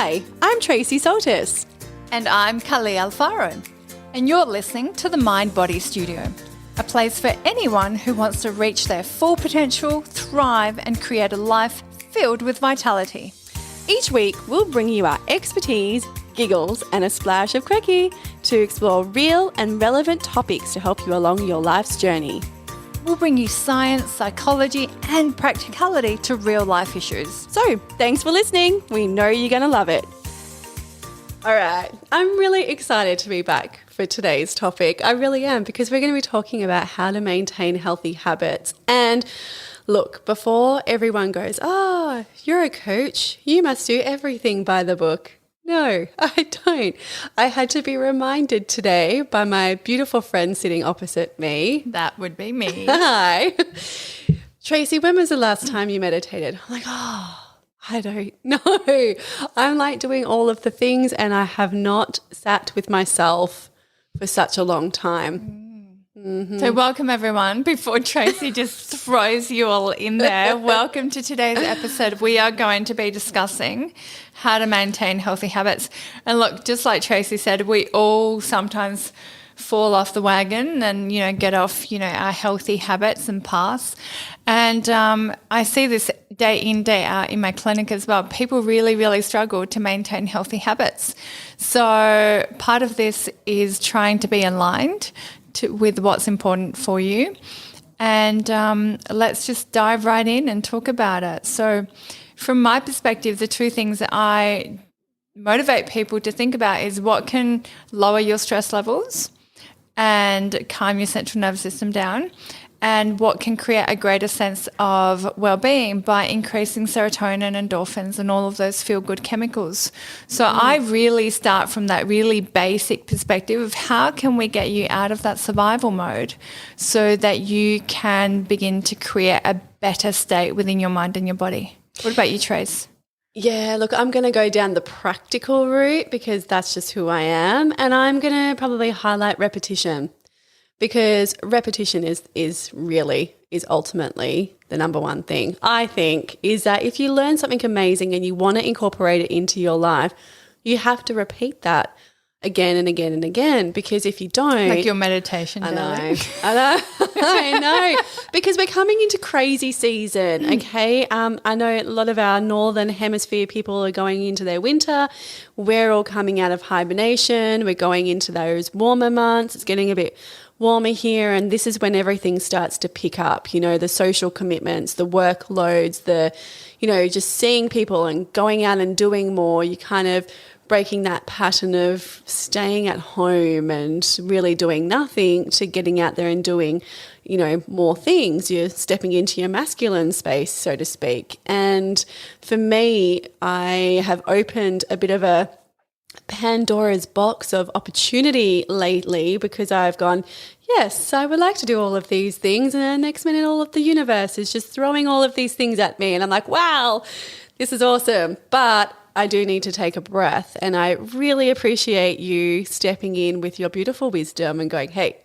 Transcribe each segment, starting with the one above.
Hi, I'm Tracey Soltis. And I'm Kali Alfaro. And you're listening to the Mind Body Studio, a place for anyone who wants to reach their full potential, thrive, and create a life filled with vitality. Each week, we'll bring you our expertise, giggles, and a splash of quirky to explore real and relevant topics to help you along your life's journey. We'll bring you science, psychology, and practicality to real life issues. So, thanks for listening. We know you're going to love it. All right, I'm really excited to be back for today's topic. I really am, because we're going to be talking about how to maintain healthy habits. And look, before everyone goes, oh, you're a coach, you must do everything by the book. No, I don't. I had to be reminded today by my beautiful friend sitting opposite me. That would be me. Hi. Tracey, when was the last time you meditated? I'm like, I don't know. I'm like doing all of the things and I have not sat with myself for such a long time. Mm-hmm. So welcome everyone. Before Tracey just throws you all in there, welcome to today's episode. We are going to be discussing how to maintain healthy habits. And look, just like Tracey said, we all sometimes fall off the wagon and, get off, our healthy habits and paths. And I see this day in, day out in my clinic as well. People really, really struggle to maintain healthy habits. So part of this is trying to be aligned with what's important for you. And let's just dive right in and talk about it. So from my perspective, the two things that I motivate people to think about is what can lower your stress levels and calm your central nervous system down, and what can create a greater sense of well-being by increasing serotonin, endorphins, and all of those feel-good chemicals. So I really start from that really basic perspective of how can we get you out of that survival mode so that you can begin to create a better state within your mind and your body. What about you, Trace? Yeah, look, I'm going to go down the practical route because that's just who I am, and I'm going to probably highlight repetition. Because repetition is ultimately the number one thing, I think, is that if you learn something amazing and you want to incorporate it into your life, you have to repeat that again and again and again, because if you don't... Like your meditation. I know. Because we're coming into crazy season, okay? I know a lot of our northern hemisphere people are going into their winter. We're all coming out of hibernation. We're going into those warmer months. It's getting a bit warmer here, and this is when everything starts to pick up, the social commitments, the workloads, just seeing people and going out and doing more. You kind of breaking that pattern of staying at home and really doing nothing to getting out there and doing, more things. You're stepping into your masculine space, so to speak. And for me, I have opened a bit of a Pandora's box of opportunity lately, because I've gone, yes, I would like to do all of these things, and then next minute all of the universe is just throwing all of these things at me, and I'm like, wow, this is awesome. But I do need to take a breath, and I really appreciate you stepping in with your beautiful wisdom and going, hey,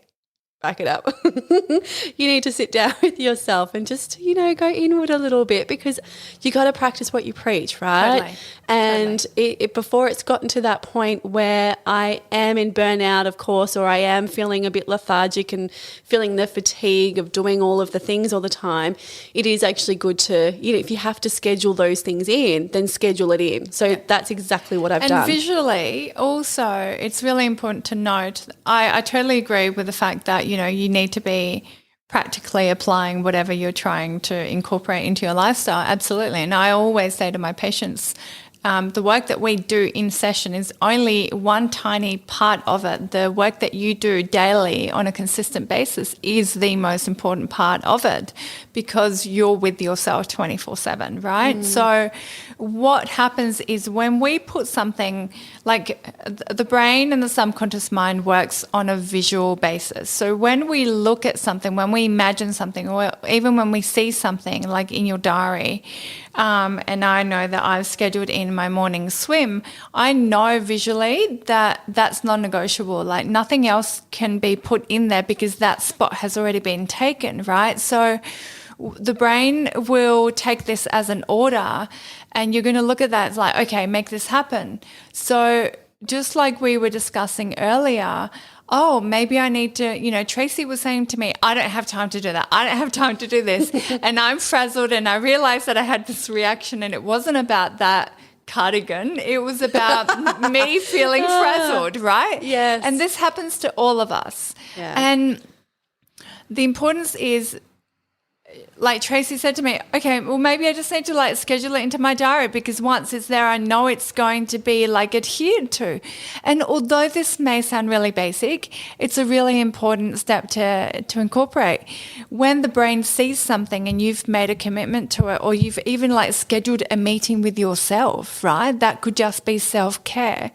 back it up. You need to sit down with yourself and just, go inward a little bit, because you got to practice what you preach, right? Totally. And before it's gotten to that point where I am in burnout, of course, or I am feeling a bit lethargic and feeling the fatigue of doing all of the things all the time, it is actually good to, if you have to schedule those things in, then schedule it in. So that's exactly what I've done. And visually, also, it's really important to note, I totally agree with the fact that, you need to be practically applying whatever you're trying to incorporate into your lifestyle. Absolutely. And I always say to my patients, the work that we do in session is only one tiny part of it. The work that you do daily on a consistent basis is the most important part of it, because you're with yourself 24/7, right? So what happens is when we put something, like the brain and the subconscious mind works on a visual basis. So when we look at something, when we imagine something, or even when we see something like in your diary, and I know that I've scheduled in my morning swim, I know visually that that's non-negotiable. Like nothing else can be put in there because that spot has already been taken, right? So the brain will take this as an order, and you're going to look at that as like, okay, make this happen. So just like we were discussing earlier, oh, maybe I need to, Tracey was saying to me, I don't have time to do that. I don't have time to do this. And I'm frazzled, and I realized that I had this reaction, and it wasn't about that cardigan. It was about me feeling frazzled, right? Yes. And this happens to all of us. Yeah. And the importance is, like Tracey said to me, okay, well, maybe I just need to like schedule it into my diary, because once it's there, I know it's going to be like adhered to. And although this may sound really basic, it's a really important step to incorporate. When the brain sees something and you've made a commitment to it, or you've even like scheduled a meeting with yourself, right? That could just be self-care,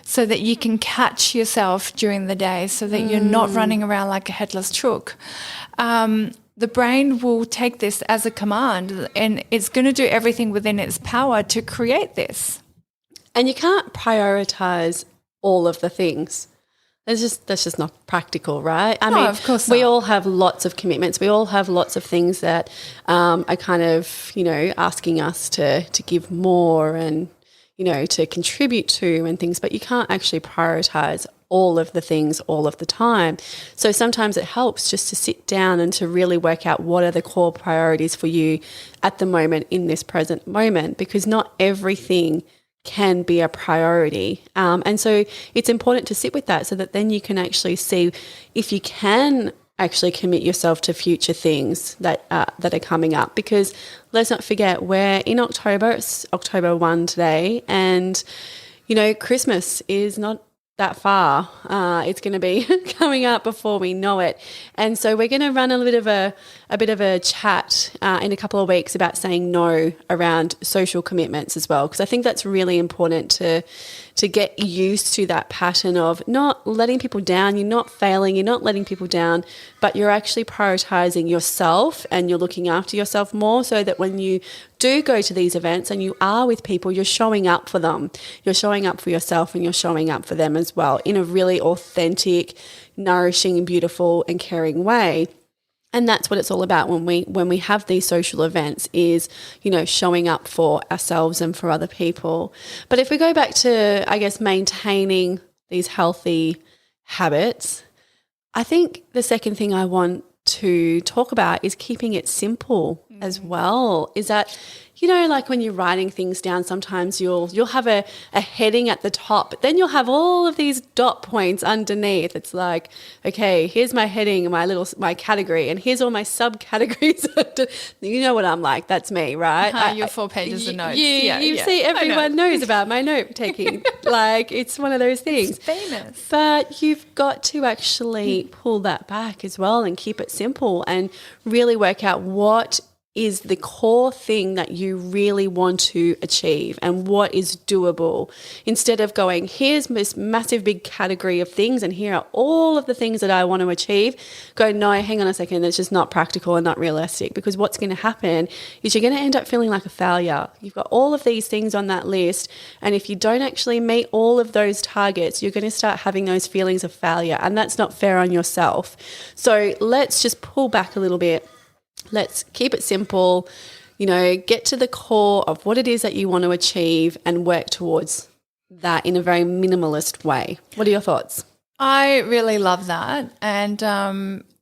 so that you can catch yourself during the day, so that you're not running around like a headless chook. The brain will take this as a command, and it's going to do everything within its power to create this. And you can't prioritize all of the things. That's just not practical, right? I mean, of course we not. all have lots of commitments. We all have lots of things that are kind of, asking us to give more and, to contribute to and things, but you can't actually prioritize all of the things all of the time. So sometimes it helps just to sit down and to really work out what are the core priorities for you at the moment, in this present moment, because not everything can be a priority. And so it's important to sit with that, so that then you can actually see if you can actually commit yourself to future things that are coming up. Because let's not forget, we're in October. It's October 1 today, and Christmas is not that far. It's going to be coming up before we know it. And so we're going to run a bit of a chat in a couple of weeks about saying no around social commitments as well, because I think that's really important to get used to that pattern of not letting people down. You're not failing, you're not letting people down, but you're actually prioritizing yourself, and you're looking after yourself more, so that when you do go to these events and you are with people, you're showing up for them. You're showing up for yourself, and you're showing up for them as well, in a really authentic, nourishing, beautiful and caring way. And that's what it's all about when we have these social events, is, showing up for ourselves and for other people. But if we go back to, I guess, maintaining these healthy habits, I think the second thing I want to talk about is keeping it simple as well. Is that, like when you're writing things down, sometimes you'll have a heading at the top, but then you'll have all of these dot points underneath. It's like, okay, here's my heading, my category, and here's all my subcategories. You know what I'm like? That's me, right? Your 4 pages of notes. You see, everyone knows about my note taking. Like, it's one of those things. It's famous. But you've got to actually pull that back as well and keep it simple, and really work out what is the core thing that you really want to achieve and what is doable, instead of going, here's this massive big category of things and here are all of the things that I want to achieve. Go, no, hang on a second, it's just not practical and not realistic, because what's going to happen is you're going to end up feeling like a failure. You've got all of these things on that list, and if you don't actually meet all of those targets, you're going to start having those feelings of failure, and that's not fair on yourself. So let's just pull back a little bit. Let's keep it simple, get to the core of what it is that you want to achieve and work towards that in a very minimalist way. What are your thoughts? I really love that. And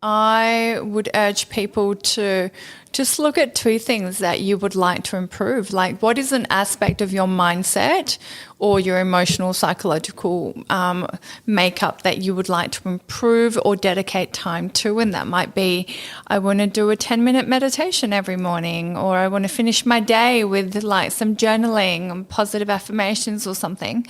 I would urge people to just look at 2 things that you would like to improve. Like, what is an aspect of your mindset or your emotional, psychological makeup that you would like to improve or dedicate time to? And that might be, I want to do a 10-minute meditation every morning, or I want to finish my day with like some journaling and positive affirmations or something.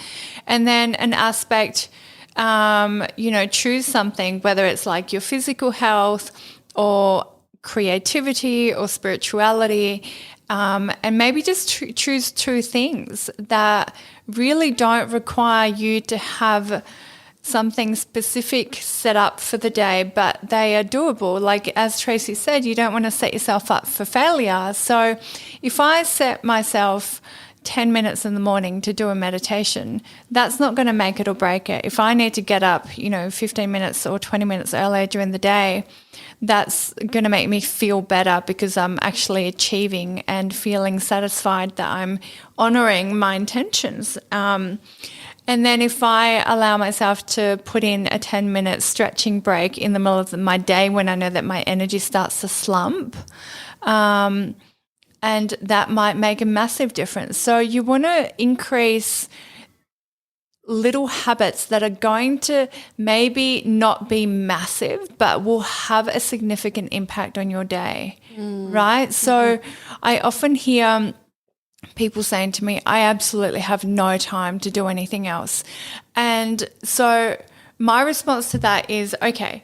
And then an aspect, choose something, whether it's like your physical health or creativity or spirituality, and maybe just choose 2 things that really don't require you to have something specific set up for the day, but they are doable. Like, as Tracey said, you don't want to set yourself up for failure. So if I set myself 10 minutes in the morning to do a meditation, that's not going to make it or break it. If I need to get up, 15 minutes or 20 minutes earlier during the day, that's going to make me feel better because I'm actually achieving and feeling satisfied that I'm honoring my intentions. And then if I allow myself to put in a 10-minute stretching break in the middle of my day when I know that my energy starts to slump, and that might make a massive difference. So you want to increase little habits that are going to maybe not be massive, but will have a significant impact on your day, right? So I often hear people saying to me, I absolutely have no time to do anything else. And so my response to that is, okay,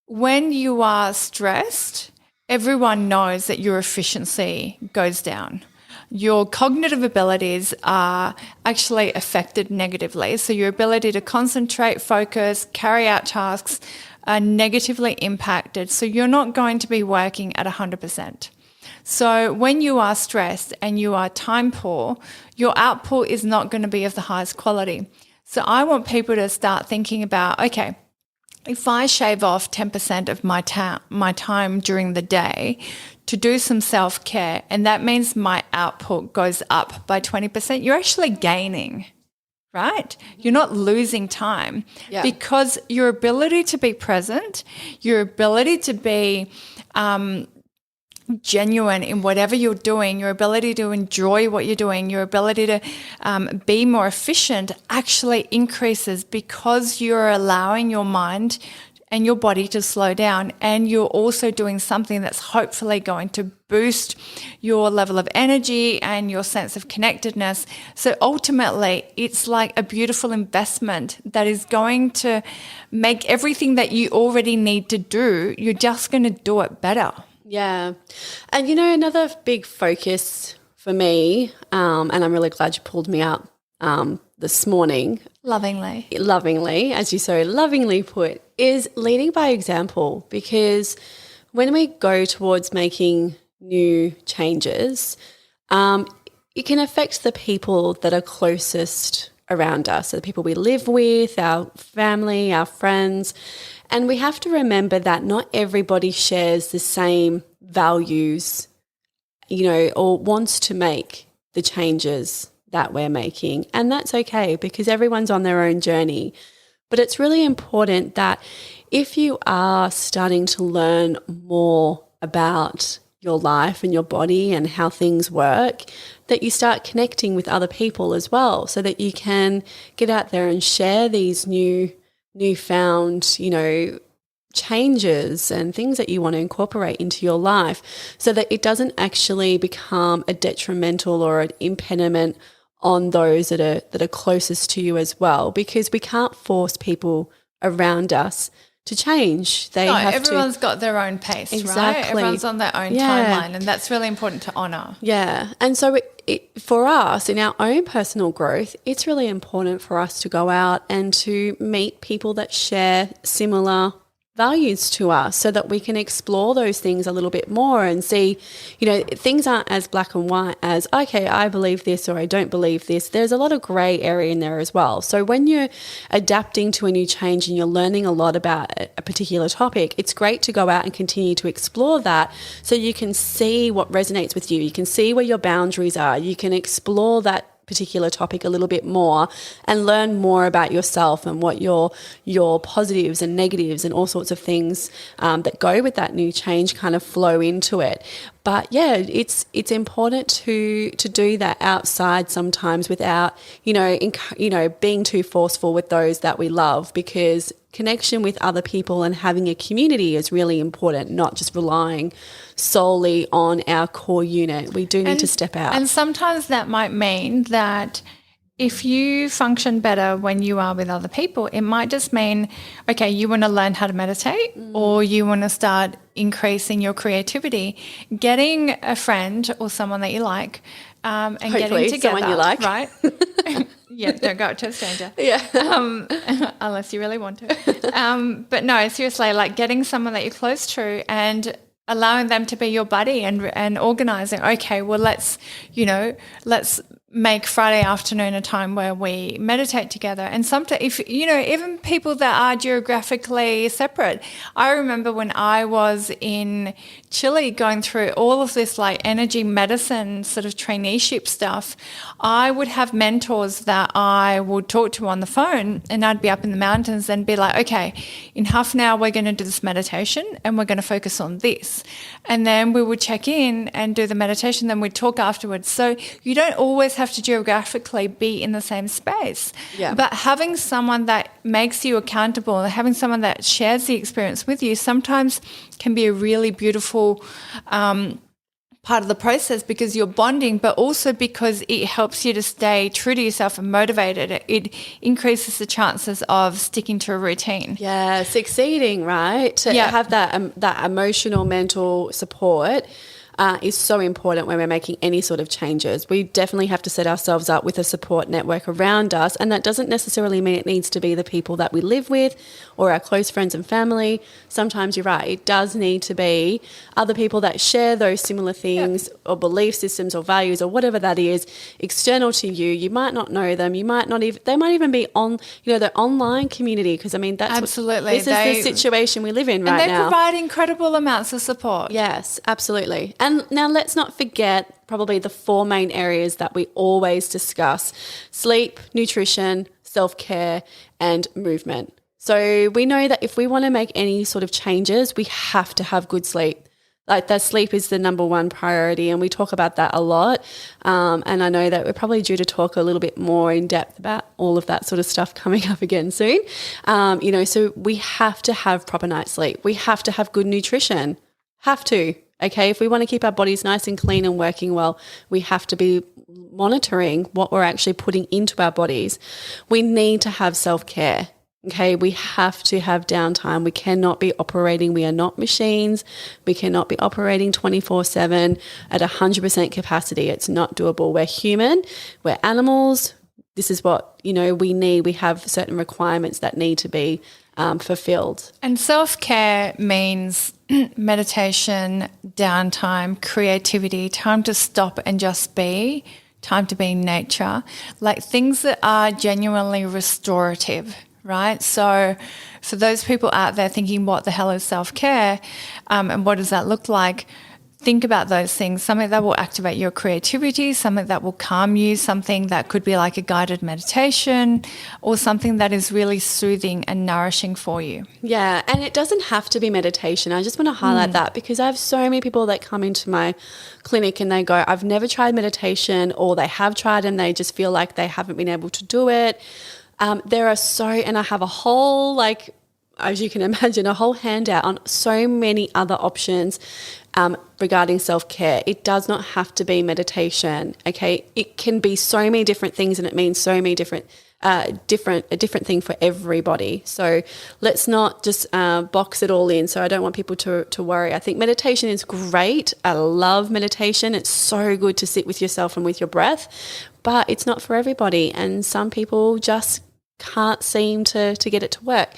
when you are stressed, everyone knows that your efficiency goes down. Your cognitive abilities are actually affected negatively. So your ability to concentrate, focus, carry out tasks are negatively impacted. So you're not going to be working at 100%. So when you are stressed and you are time poor, your output is not going to be of the highest quality. So I want people to start thinking about, okay, if I shave off 10% of my time during the day to do some self-care, and that means my output goes up by 20%, you're actually gaining, right? You're not losing time because your ability to be present, your ability to be genuine in whatever you're doing, your ability to enjoy what you're doing, your ability to be more efficient actually increases because you're allowing your mind and your body to slow down, and you're also doing something that's hopefully going to boost your level of energy and your sense of connectedness. So ultimately, it's like a beautiful investment that is going to make everything that you already need to do, you're just going to do it better. Yeah. And, another big focus for me, and I'm really glad you pulled me up this morning. Lovingly, as you so lovingly put, is leading by example, because when we go towards making new changes, it can affect the people that are closest around us, so the people we live with, our family, our friends. And we have to remember that not everybody shares the same values, or wants to make the changes that we're making. And that's okay, because everyone's on their own journey. But it's really important that if you are starting to learn more about your life and your body and how things work, that you start connecting with other people as well, so that you can get out there and share these newfound, changes and things that you want to incorporate into your life, so that it doesn't actually become a detrimental or an impediment on those that are closest to you as well, because we can't force people around us to change. Everyone's got their own pace, right? Everyone's on their own timeline, and that's really important to honour. Yeah. And so for us, in our own personal growth, it's really important for us to go out and to meet people that share similar values to us, so that we can explore those things a little bit more and see, things aren't as black and white as, okay, I believe this or I don't believe this. There's a lot of grey area in there as well. So when you're adapting to a new change and you're learning a lot about a particular topic, it's great to go out and continue to explore that, so you can see what resonates with you. You can see where your boundaries are. You can explore that particular topic a little bit more and learn more about yourself and what your positives and negatives and all sorts of things that go with that new change kind of flow into it. But yeah, it's important to do that outside sometimes without being too forceful with those that we love, because connection with other people and having a community is really important, not just relying solely on our core unit. We do need to step out. And sometimes that might mean that if you function better when you are with other people, it might just mean, okay, you want to learn how to meditate or you want to start increasing your creativity. Getting a friend or someone that you like and hopefully getting together. Someone you like. Right? Yeah, don't go to a stranger. Yeah. Unless you really want to. But no, seriously, like getting someone that you're close to and allowing them to be your buddy and organising, okay, well, let's make Friday afternoon a time where we meditate together. And sometimes, if even people that are geographically separate. I remember when I was in Chile going through all of this like energy medicine sort of traineeship stuff, I would have mentors that I would talk to on the phone, and I'd be up in the mountains and be like, okay, in half an hour we're going to do this meditation and we're going to focus on this. And then we would check in and do the meditation, then we'd talk afterwards. So you don't always have to geographically be in the same space. Yeah. But having someone that makes you accountable, having someone that shares the experience with you sometimes can be a really beautiful part of the process, because you're bonding, but also because it helps you to stay true to yourself and motivated. It increases the chances of sticking to a routine. Yeah, succeeding, right? To have that emotional, mental support is so important when we're making any sort of changes. We definitely have to set ourselves up with a support network around us, and that doesn't necessarily mean it needs to be the people that we live with or our close friends and family. Sometimes you're right, it does need to be other people that share those similar things or belief systems or values or whatever that is external to you. You might not know them. You might not even, they might even be on, the online community, because I mean, that's absolutely. This is the situation we live in right now. And they provide incredible amounts of support. Yes, absolutely. And now let's not forget probably the 4 main areas that we always discuss: sleep, nutrition, self-care, and movement. So we know that if we want to make any sort of changes, we have to have good sleep. Like, that sleep is the number one priority, and we talk about that a lot. And I know that we're probably due to talk a little bit more in depth about all of that sort of stuff coming up again soon. So we have to have proper night's sleep. We have to have good nutrition. Have to. Okay, if we want to keep our bodies nice and clean and working well, we have to be monitoring what we're actually putting into our bodies. We need to have self-care. Okay, we have to have downtime. We cannot be operating. We are not machines. We cannot be operating 24/7 at 100% capacity. It's not doable. We're human. We're animals. This is what, we need. We have certain requirements that need to be fulfilled. And self-care means meditation, downtime, creativity, time to stop and just be, time to be in nature, like things that are genuinely restorative, right? So for those people out there thinking, what the hell is self-care, and what does that look like? Think about those things, something that will activate your creativity, something that will calm you, something that could be like a guided meditation, or something that is really soothing and nourishing for you. Yeah, and it doesn't have to be meditation. I just want to highlight that, because I have so many people that come into my clinic and they go, I've never tried meditation, or they have tried and they just feel like they haven't been able to do it. And I have a whole, as you can imagine, a whole handout on so many other options regarding self-care. It does not have to be meditation, okay? It can be so many different things, and it means so many different thing for everybody. So let's not just box it all in. So I don't want people to worry. I think meditation is great. I love meditation. It's so good to sit with yourself and with your breath, but it's not for everybody. And some people just can't seem to get it to work.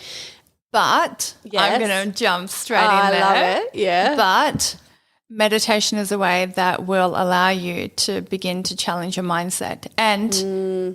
But I'm going to jump straight in there. I love it. Yeah. But meditation is a way that will allow you to begin to challenge your mindset. And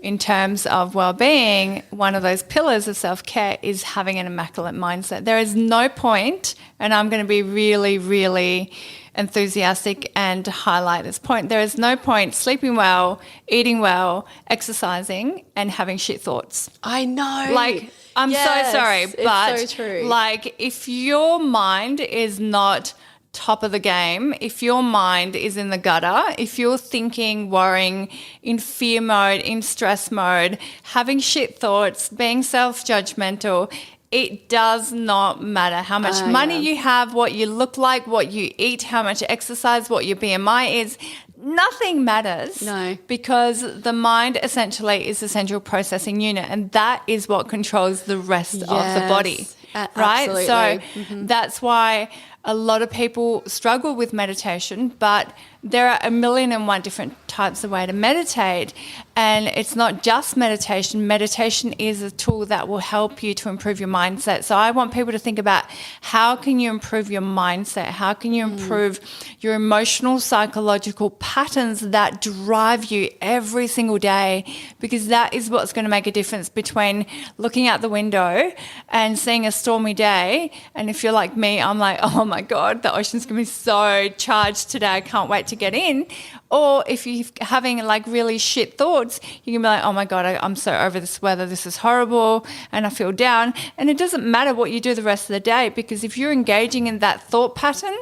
in terms of well-being, one of those pillars of self-care is having an immaculate mindset. There is no point, and I'm going to be really, really enthusiastic and highlight this point, there is no point sleeping well, eating well, exercising, and having shit thoughts. I know. I'm so sorry, but it's so true. If your mind is not top of the game, if your mind is in the gutter, if you're thinking, worrying, in fear mode, in stress mode, having shit thoughts, being self-judgmental, it does not matter how much money you have, what you look like, what you eat, how much exercise, what your BMI is. Nothing matters. No. Because the mind essentially is the central processing unit, and that is what controls the rest of the body. Right? Absolutely. So that's why a lot of people struggle with meditation, but there are 1,000,001 different types of way to meditate. And it's not just meditation. Meditation is a tool that will help you to improve your mindset. So I want people to think about, how can you improve your mindset? How can you improve your emotional, psychological patterns that drive you every single day? Because that is what's going to make a difference between looking out the window and seeing a stormy day. And if you're like me, I'm like, oh my God, the ocean's going to be so charged today. I can't wait to get in. Or if you're having like really shit thoughts, you can be like, oh my God, I'm so over this weather. This is horrible. And I feel down. And it doesn't matter what you do the rest of the day, because if you're engaging in that thought pattern,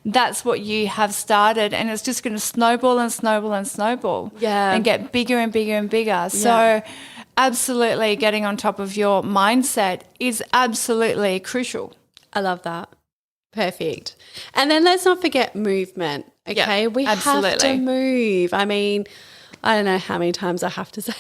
that's what you have started. And it's just going to snowball and snowball and snowball. Yeah. And get bigger and bigger and bigger. Yeah. So absolutely getting on top of your mindset is absolutely crucial. I love that. Perfect. And then let's not forget movement. Okay, we have to move. I mean, I don't know how many times I have to say.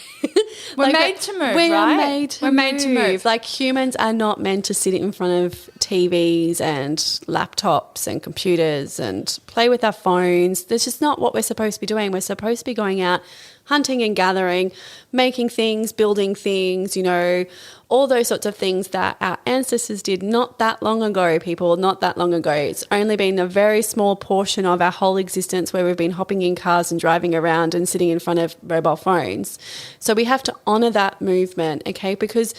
We're made to move, we right? are made to move. Like, humans are not meant to sit in front of TVs and laptops and computers and play with our phones. That's just not what we're supposed to be doing. We're supposed to be going out, hunting and gathering, making things, building things, you know, all those sorts of things that our ancestors did not that long ago, people, not that long ago. It's only been a very small portion of our whole existence where we've been hopping in cars and driving around and sitting in front of mobile phones. So we have to honour that movement, okay, because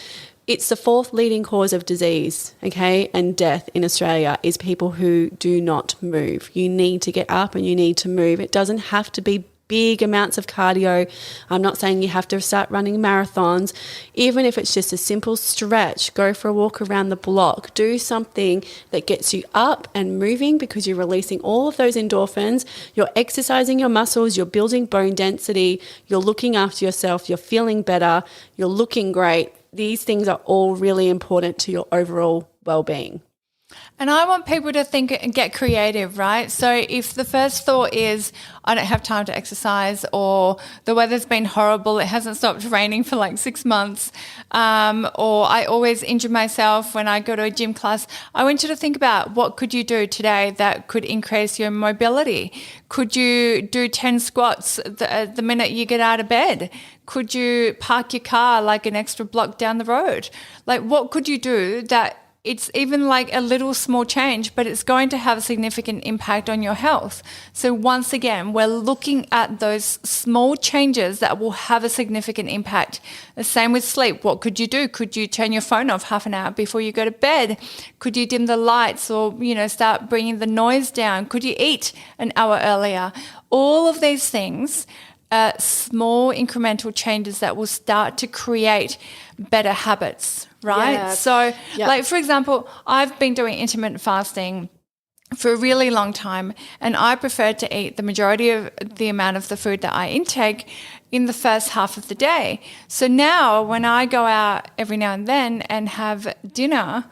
it's the fourth leading cause of disease, okay, and death in Australia is people who do not move. You need to get up and you need to move. It doesn't have to be big amounts of cardio. I'm not saying you have to start running marathons. Even if it's just a simple stretch, go for a walk around the block, do something that gets you up and moving, because you're releasing all of those endorphins, you're exercising your muscles, you're building bone density, you're looking after yourself, you're feeling better, you're looking great. These things are all really important to your overall well-being. And I want people to think and get creative, right? So if the first thought is, I don't have time to exercise, or the weather's been horrible, it hasn't stopped raining for like 6 months, or I always injure myself when I go to a gym class, I want you to think about, what could you do today that could increase your mobility? Could you do 10 squats the minute you get out of bed? Could you park your car like an extra block down the road? Like, what could you do that it's even like a little small change, but it's going to have a significant impact on your health? So once again, we're looking at those small changes that will have a significant impact. The same with sleep. What could you do? Could you turn your phone off half an hour before you go to bed? Could you dim the lights, or, you know, start bringing the noise down? Could you eat an hour earlier? All of these things, small incremental changes that will start to create better habits, right? Yeah. So like, for example, I've been doing intermittent fasting for a really long time, and I prefer to eat the majority of the amount of the food that I intake in the first half of the day. So now when I go out every now and then and have dinner,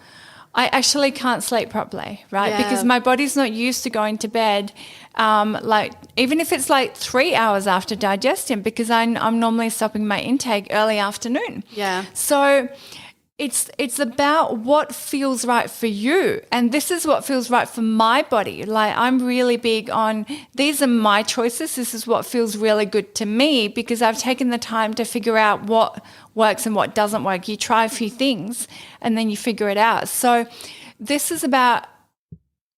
I actually can't sleep properly, right? Yeah. Because my body's not used to going to bed, like, even if it's like 3 hours after digestion, because I'm normally stopping my intake early afternoon. Yeah. So it's about what feels right for you. And this is what feels right for my body. Like, I'm really big on, these are my choices. This is what feels really good to me, because I've taken the time to figure out what works and what doesn't work. You try a few things and then you figure it out. So this is about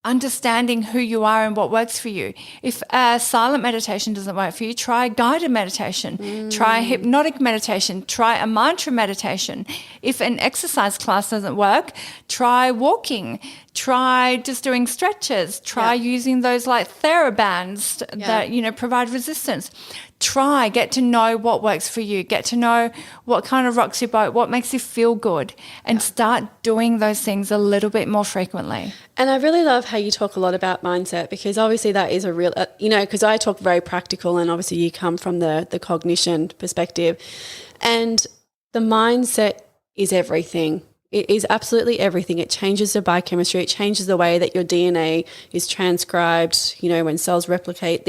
understanding who you are and what works for you. If silent meditation doesn't work for you, try guided meditation, try hypnotic meditation, try a mantra meditation. If an exercise class doesn't work, try walking, try just doing stretches, try using those like TheraBands that, you know, provide resistance. Try, get to know what works for you, get to know what kind of rocks your boat, what makes you feel good, and start doing those things a little bit more frequently. And I really love how you talk a lot about mindset, because obviously that is a real, you know, because I talk very practical, and obviously you come from the cognition perspective, and the mindset is everything. It is absolutely everything. It changes the biochemistry. It changes the way that your DNA is transcribed, you know, when cells replicate.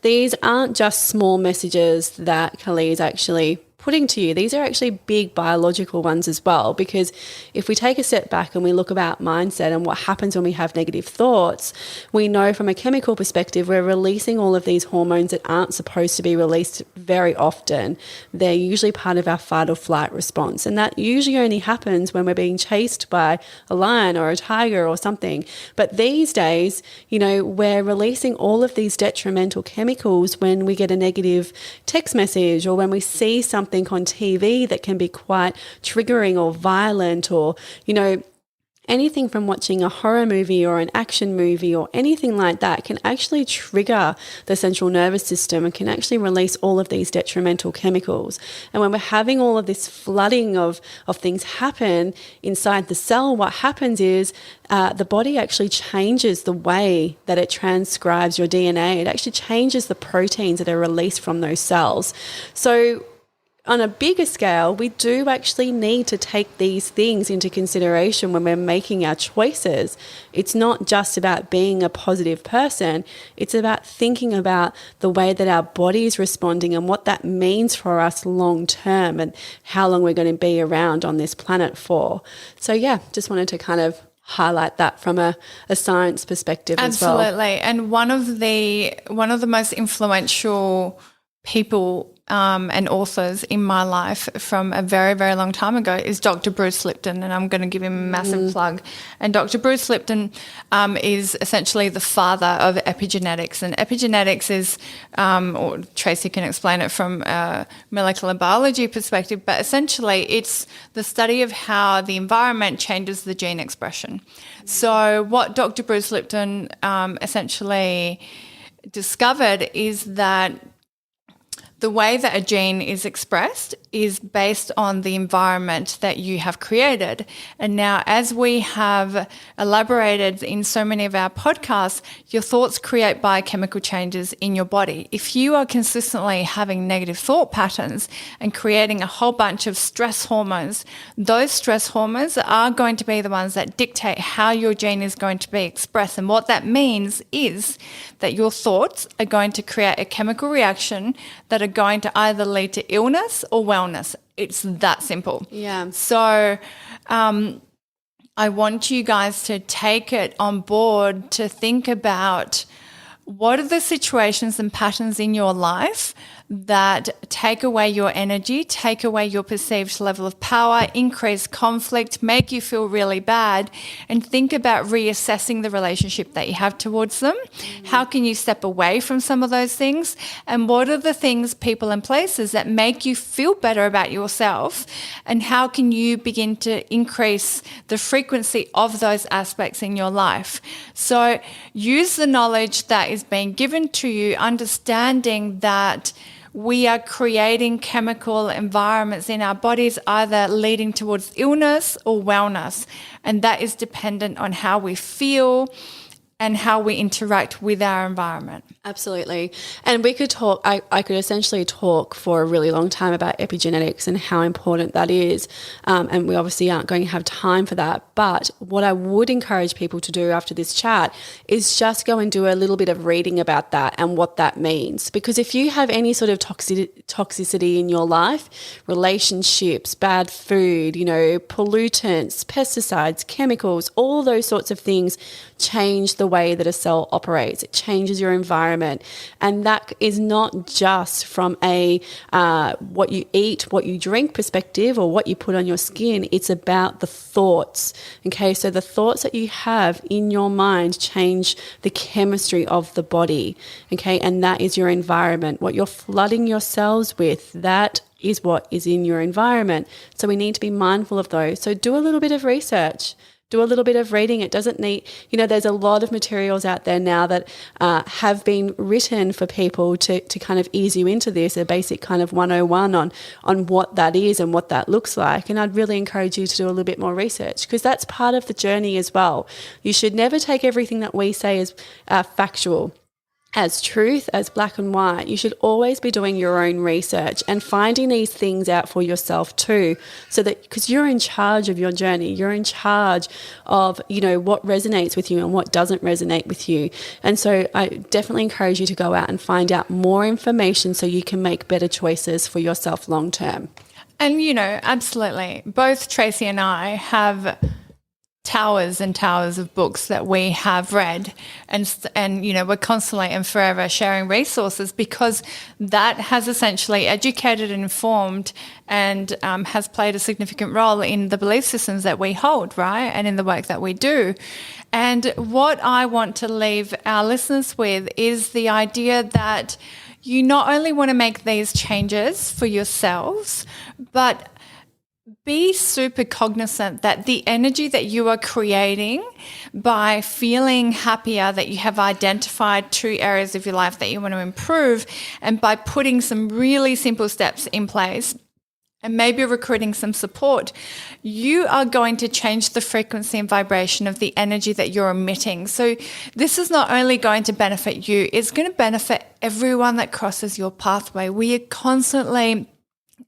These aren't just small messages that Kalí is actually putting to you, these are actually big biological ones as well, because if we take a step back and we look about mindset and what happens when we have negative thoughts, we know from a chemical perspective, we're releasing all of these hormones that aren't supposed to be released very often. They're usually part of our fight or flight response. And that usually only happens when we're being chased by a lion or a tiger or something. But these days, we're releasing all of these detrimental chemicals when we get a negative text message or when we see something on TV that can be quite triggering or violent, or, anything from watching a horror movie or an action movie or anything like that can actually trigger the central nervous system and can actually release all of these detrimental chemicals. And when we're having all of this flooding of things happen inside the cell, what happens is the body actually changes the way that it transcribes your DNA. It actually changes the proteins that are released from those cells. So on a bigger scale, we do actually need to take these things into consideration when we're making our choices. It's not just about being a positive person. It's about thinking about the way that our body is responding and what that means for us long term and how long we're going to be around on this planet for. So yeah, just wanted to kind of highlight that from a science perspective as well. Absolutely. And one of the most influential people and authors in my life from a very, very long time ago is Dr. Bruce Lipton, and I'm going to give him a massive plug. And Dr. Bruce Lipton is essentially the father of epigenetics, and epigenetics is, or Tracey can explain it from a molecular biology perspective, but essentially it's the study of how the environment changes the gene expression. So what Dr. Bruce Lipton essentially discovered is that the way that a gene is expressed is based on the environment that you have created. And now, as we have elaborated in so many of our podcasts, your thoughts create biochemical changes in your body. If you are consistently having negative thought patterns and creating a whole bunch of stress hormones, those stress hormones are going to be the ones that dictate how your gene is going to be expressed. And what that means is that your thoughts are going to create a chemical reaction that are going to either lead to illness or wellness. It's that simple. Yeah. So I want you guys to take it on board to think about what are the situations and patterns in your life that take away your energy, take away your perceived level of power, increase conflict, make you feel really bad, and think about reassessing the relationship that you have towards them. How can you step away from some of those things? And what are the things, people, and places that make you feel better about yourself? And how can you begin to increase the frequency of those aspects in your life? So use the knowledge that is being given to you, understanding that we are creating chemical environments in our bodies, either leading towards illness or wellness. And that is dependent on how we feel and how we interact with our environment. Absolutely. And we could talk, I could essentially talk for a really long time about epigenetics and how important that is. And we obviously aren't going to have time for that. But what I would encourage people to do after this chat is just go and do a little bit of reading about that and what that means. Because if you have any sort of toxicity in your life, relationships, bad food, pollutants, pesticides, chemicals, all those sorts of things change the way that a cell operates. It changes your environment. And that is not just from a what you eat, what you drink perspective or what you put on your skin. It's about the thoughts. Okay, so the thoughts that you have in your mind change the chemistry of the body. Okay, and that is your environment. What you're flooding your cells with, that is what is in your environment. So we need to be mindful of those. So do a little bit of research. Do a little bit of reading. It doesn't need, there's a lot of materials out there now that have been written for people to kind of ease you into this, a basic kind of 101 on what that is and what that looks like. And I'd really encourage you to do a little bit more research because that's part of the journey as well. You should never take everything that we say as factual. as truth, as black and white. You should always be doing your own research and finding these things out for yourself too, so that, because you're in charge of your journey, you're in charge of, what resonates with you and what doesn't resonate with you. And so I definitely encourage you to go out and find out more information so you can make better choices for yourself long term. And, absolutely. Both Tracey and I have towers and towers of books that we have read, and we're constantly and forever sharing resources, because that has essentially educated and informed and has played a significant role in the belief systems that we hold, right, and in the work that we do. And what I want to leave our listeners with is the idea that you not only want to make these changes for yourselves, but be super cognizant that the energy that you are creating by feeling happier, that you have identified 2 areas of your life that you want to improve, and by putting some really simple steps in place and maybe recruiting some support, you are going to change the frequency and vibration of the energy that you're emitting. So this is not only going to benefit you, it's going to benefit everyone that crosses your pathway. We are constantly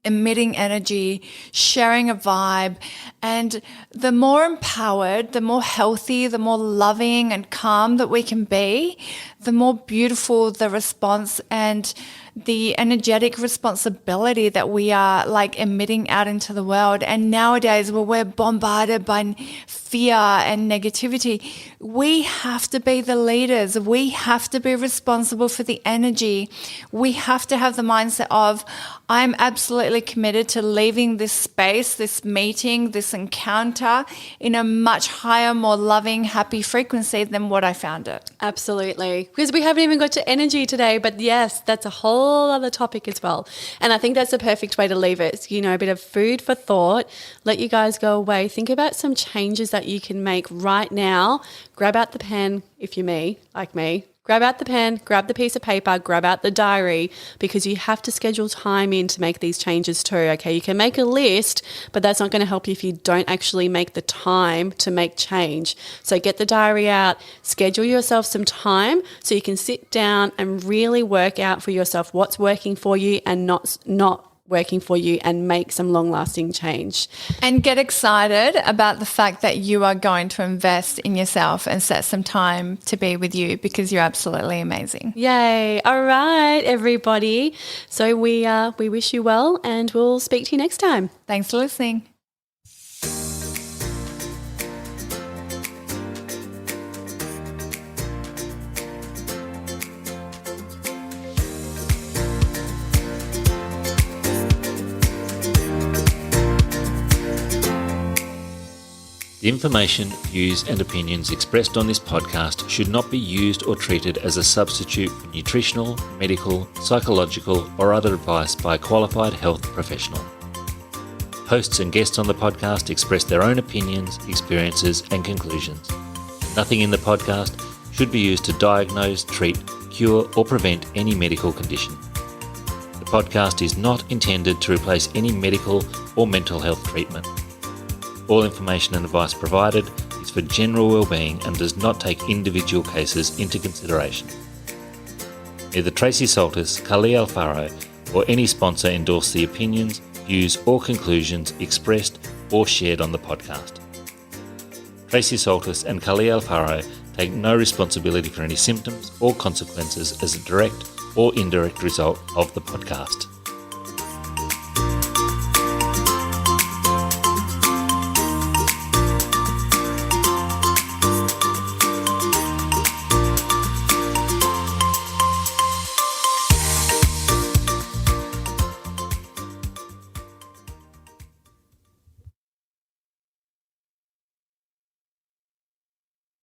emitting energy, sharing a vibe, and the more empowered, the more healthy, the more loving and calm that we can be, the more beautiful the response and the energetic responsibility that we are emitting out into the world. And nowadays, where we're bombarded by fear and negativity, we have to be the leaders. We have to be responsible for the energy. We have to have the mindset of, I'm absolutely committed to leaving this space, this meeting, this encounter in a much higher, more loving, happy frequency than what I found it. Absolutely. Because we haven't even got to energy today, but yes, that's a whole other topic as well. And I think that's the perfect way to leave it. It's, a bit of food for thought. Let you guys go away. Think about some changes that you can make right now. Grab out the pen, if you're like me. Grab out the pen, grab the piece of paper, grab out the diary, because you have to schedule time in to make these changes too, okay? You can make a list, but that's not going to help you if you don't actually make the time to make change. So get the diary out, schedule yourself some time so you can sit down and really work out for yourself what's working for you and not working for you, and make some long-lasting change. And get excited about the fact that you are going to invest in yourself and set some time to be with you, because you're absolutely amazing. Yay. All right, everybody. So we wish you well, and we'll speak to you next time. Thanks for listening. The information, views and opinions expressed on this podcast should not be used or treated as a substitute for nutritional, medical, psychological or other advice by a qualified health professional. Hosts and guests on the podcast express their own opinions, experiences and conclusions. Nothing in the podcast should be used to diagnose, treat, cure or prevent any medical condition. The podcast is not intended to replace any medical or mental health treatment. All information and advice provided is for general well-being and does not take individual cases into consideration. Neither Tracey Soltis, Kali Alfaro or any sponsor endorse the opinions, views or conclusions expressed or shared on the podcast. Tracey Soltis and Kali Alfaro take no responsibility for any symptoms or consequences as a direct or indirect result of the podcast.